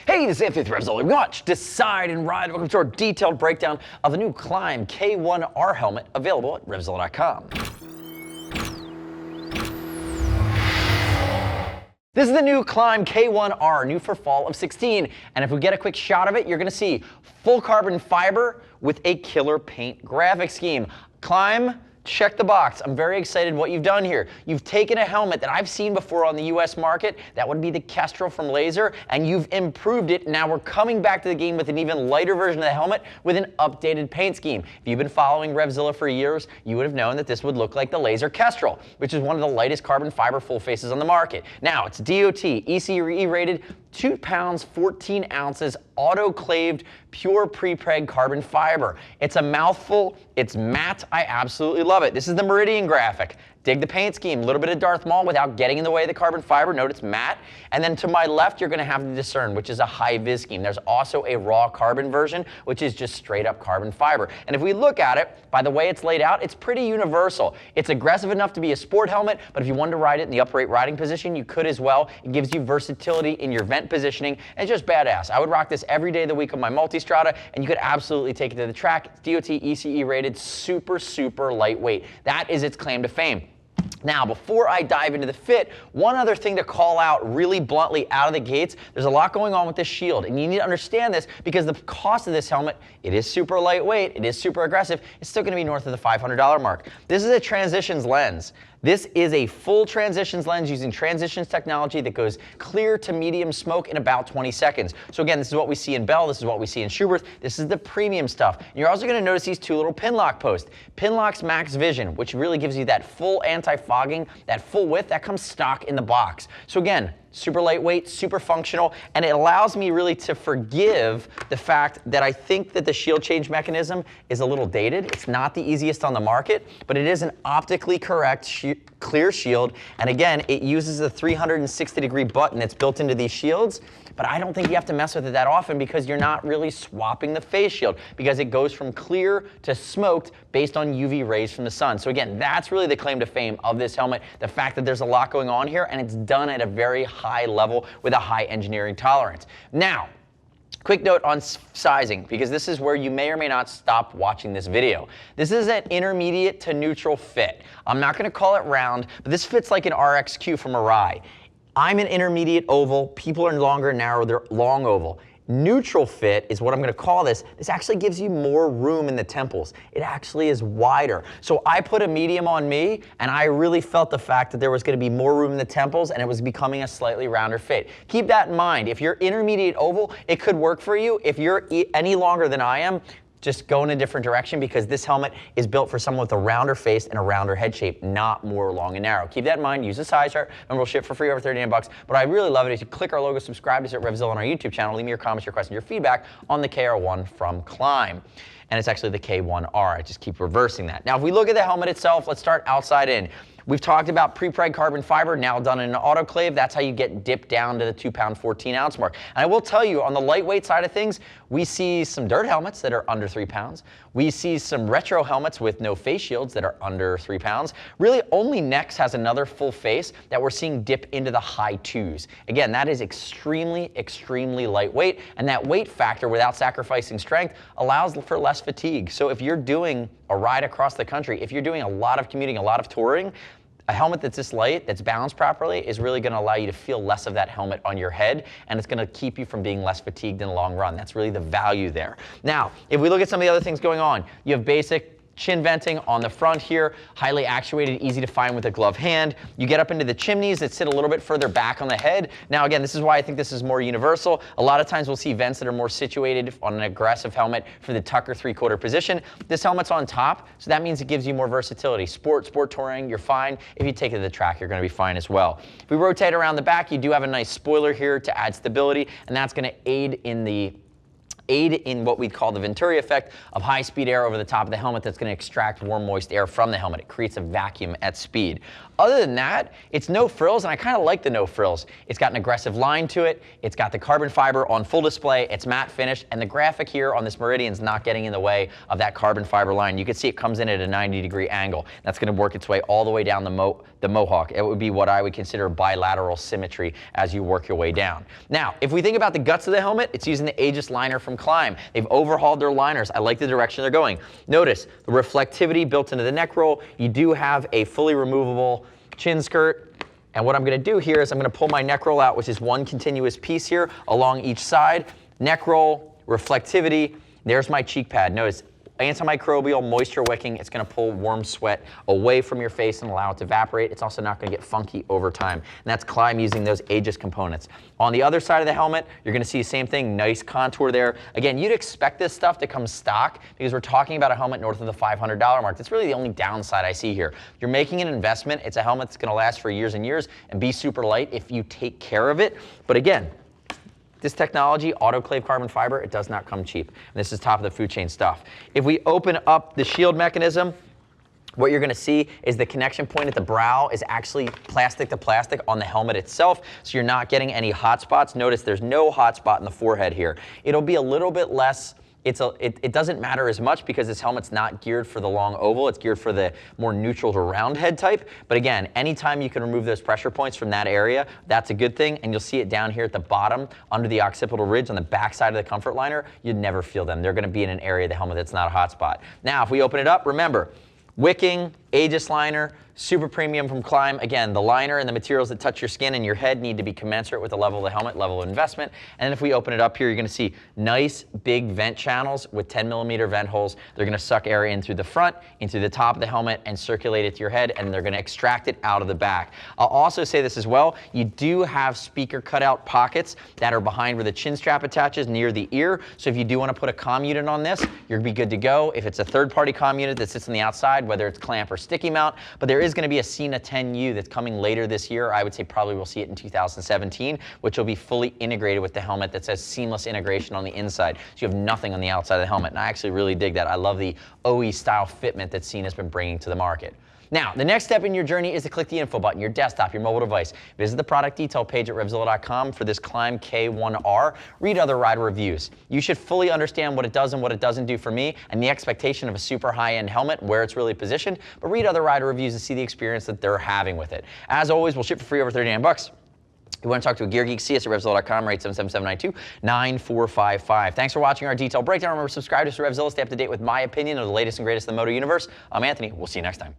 Hey, this is Anthony with RevZilla. Watch, decide, and ride. Welcome to our detailed breakdown of the new Klim K1R Helmet, available at RevZilla.com. This is the new Klim K1R, new for fall of 16. And if we get a quick shot of it, you're going to see full carbon fiber with a killer paint graphic scheme. Klim, check the box. I'm very excited what you've done here. You've taken a helmet that I've seen before on the US market, that would be the Kestrel from Laser, and you've improved it. Now we're coming back to the game with an even lighter version of the helmet with an updated paint scheme. If you've been following RevZilla for years, you would have known that this would look like the Laser Kestrel, which is one of the lightest carbon fiber full faces on the market. Now it's DOT, ECE rated, 2 pounds, 14 ounces, autoclaved, pure prepreg carbon fiber. It's a mouthful, it's matte, I absolutely love it. This is the Meridian graphic. Dig the paint scheme, a little bit of Darth Maul without getting in the way of the carbon fiber. Note it's matte. And then to my left, you're gonna have the Discern, which is a high-vis scheme. There's also a raw carbon version, which is just straight up carbon fiber. And if we look at it, by the way it's laid out, it's pretty universal. It's aggressive enough to be a sport helmet, but if you wanted to ride it in the upright riding position, you could as well. It gives you versatility in your vent positioning, and it's just badass. I would rock this every day of the week on my multi-strata, and you could absolutely take it to the track. It's DOT ECE rated, super, super lightweight. That is its claim to fame. Now, before I dive into the fit, one other thing to call out really bluntly out of the gates, there's a lot going on with this shield, and you need to understand this because the cost of this helmet, it is super lightweight, it is super aggressive, it's still gonna be north of the $500 mark. This is a Transitions lens. This is a full Transitions lens using Transitions technology that goes clear to medium smoke in about 20 seconds. So again, this is what we see in Bell, this is what we see in Schuberth, this is the premium stuff. And you're also gonna notice these two little Pinlock posts. Pinlock's Max Vision, which really gives you that full anti-fogging, that full width, that comes stock in the box. So again, super lightweight, super functional, and it allows me really to forgive the fact that I think that the shield change mechanism is a little dated. It's not the easiest on the market, but it is an optically correct clear shield. And again, it uses a 360-degree button that's built into these shields, but I don't think you have to mess with it that often because you're not really swapping the face shield because it goes from clear to smoked based on UV rays from the sun. So again, that's really the claim to fame of this helmet, the fact that there's a lot going on here and it's done at a very high level with a high engineering tolerance. Now, quick note on sizing, because this is where you may or may not stop watching this video. This is an intermediate to neutral fit. I'm not gonna call it round, but this fits like an RXQ from Arai. I'm an intermediate oval, people are longer and narrow, they're long oval. Neutral fit is what I'm gonna call this. This actually gives you more room in the temples. It actually is wider. So I put a medium on me and I really felt the fact that there was gonna be more room in the temples and it was becoming a slightly rounder fit. Keep that in mind. If you're intermediate oval, it could work for you. If you're any longer than I am, just go in a different direction because this helmet is built for someone with a rounder face and a rounder head shape, not more long and narrow. Keep that in mind, use the size chart, and we'll ship for free over 39 bucks. But I really love it if you click our logo, subscribe to us at RevZilla on our YouTube channel, leave me your comments, your questions, your feedback on the KR1 from Klim. And it's actually the K1R, I just keep reversing that. Now, if we look at the helmet itself, let's start outside in. We've talked about prepreg carbon fiber, now done in an autoclave. That's how you get dipped down to the 2 pound, 14 ounce mark. And I will tell you, on the lightweight side of things, we see some dirt helmets that are under 3 pounds. We see some retro helmets with no face shields that are under 3 pounds. Really, only Nex has another full face that we're seeing dip into the high 2s. Again, that is extremely, extremely lightweight. And that weight factor, without sacrificing strength, allows for less fatigue. So if you're doing a ride across the country, if you're doing a lot of commuting, a lot of touring, a helmet that's this light, that's balanced properly, is really gonna allow you to feel less of that helmet on your head, and it's gonna keep you from being less fatigued in the long run. That's really the value there. Now, if we look at some of the other things going on, you have basic chin venting on the front here, highly actuated, easy to find with a glove hand. You get up into the chimneys that sit a little bit further back on the head. Now again, this is why I think this is more universal. A lot of times we'll see vents that are more situated on an aggressive helmet for the tucker 3/4 position. This helmet's on top, so that means it gives you more versatility. Sport touring, you're fine. If you take it to the track, you're gonna be fine as well. If we rotate around the back, you do have a nice spoiler here to add stability, and that's gonna aid in the aid in what we'd call the Venturi effect of high-speed air over the top of the helmet that's going to extract warm, moist air from the helmet. It creates a vacuum at speed. Other than that, it's no frills, and I kind of like the no frills. It's got an aggressive line to it. It's got the carbon fiber on full display. It's matte finish, and the graphic here on this Meridian is not getting in the way of that carbon fiber line. You can see it comes in at a 90-degree angle. That's going to work its way all the way down the mohawk. It would be what I would consider bilateral symmetry as you work your way down. Now, if we think about the guts of the helmet, it's using the Aegis liner from Klim. They've overhauled their liners. I like the direction they're going. Notice the reflectivity built into the neck roll. You do have a fully removable chin skirt. And what I'm going to do here is I'm going to pull my neck roll out, which is one continuous piece here along each side. Neck roll, reflectivity. There's my cheek pad. Notice antimicrobial, moisture wicking. It's going to pull warm sweat away from your face and allow it to evaporate. It's also not going to get funky over time. And that's Klim using those Aegis components. On the other side of the helmet, you're going to see the same thing, nice contour there. Again, you'd expect this stuff to come stock because we're talking about a helmet north of the $500 mark. That's really the only downside I see here. You're making an investment. It's a helmet that's going to last for years and years and be super light if you take care of it. But again, this technology, autoclave carbon fiber, it does not come cheap. And this is top of the food chain stuff. If we open up the shield mechanism, what you're going to see is the connection point at the brow is actually plastic to plastic on the helmet itself, so you're not getting any hot spots. Notice there's no hot spot in the forehead here. It'll be a little bit less. It doesn't matter as much because this helmet's not geared for the long oval. It's geared for the more neutral to round head type. But again, anytime you can remove those pressure points from that area, that's a good thing. And you'll see it down here at the bottom under the occipital ridge on the back side of the comfort liner. You'd never feel them. They're going to be in an area of the helmet that's not a hot spot. Now, if we open it up, remember, wicking, Aegis liner, super premium from Klim. Again, the liner and the materials that touch your skin and your head need to be commensurate with the level of the helmet, level of investment. And then if we open it up here, you're going to see nice big vent channels with 10mm vent holes. They're going to suck air in through the front, into the top of the helmet, and circulate it to your head, and they're going to extract it out of the back. I'll also say this as well. You do have speaker cutout pockets that are behind where the chin strap attaches near the ear. So if you do want to put a comm unit on this, you're going to be good to go. If it's a third-party comm unit that sits on the outside, whether it's clamp or sticky mount, but there is going to be a Cena 10U that's coming later this year. I would say probably we'll see it in 2017, which will be fully integrated with the helmet that says seamless integration on the inside. So you have nothing on the outside of the helmet, and I actually really dig that. I love the OE style fitment that Cena's been bringing to the market. Now, the next step in your journey is to click the info button, your desktop, your mobile device. Visit the product detail page at RevZilla.com for this Klim K1R. Read other rider reviews. You should fully understand what it does and what it doesn't do for me and the expectation of a super high-end helmet, where it's really positioned, but read other rider reviews to see the experience that they're having with it. As always, we'll ship for free over $39. If you want to talk to a gear geek, see us at RevZilla.com, rate 777-992-9455. Thanks for watching our detailed breakdown. Remember, subscribe to RevZilla, stay up to date with my opinion of the latest and greatest in the moto universe. I'm Anthony. We'll see you next time.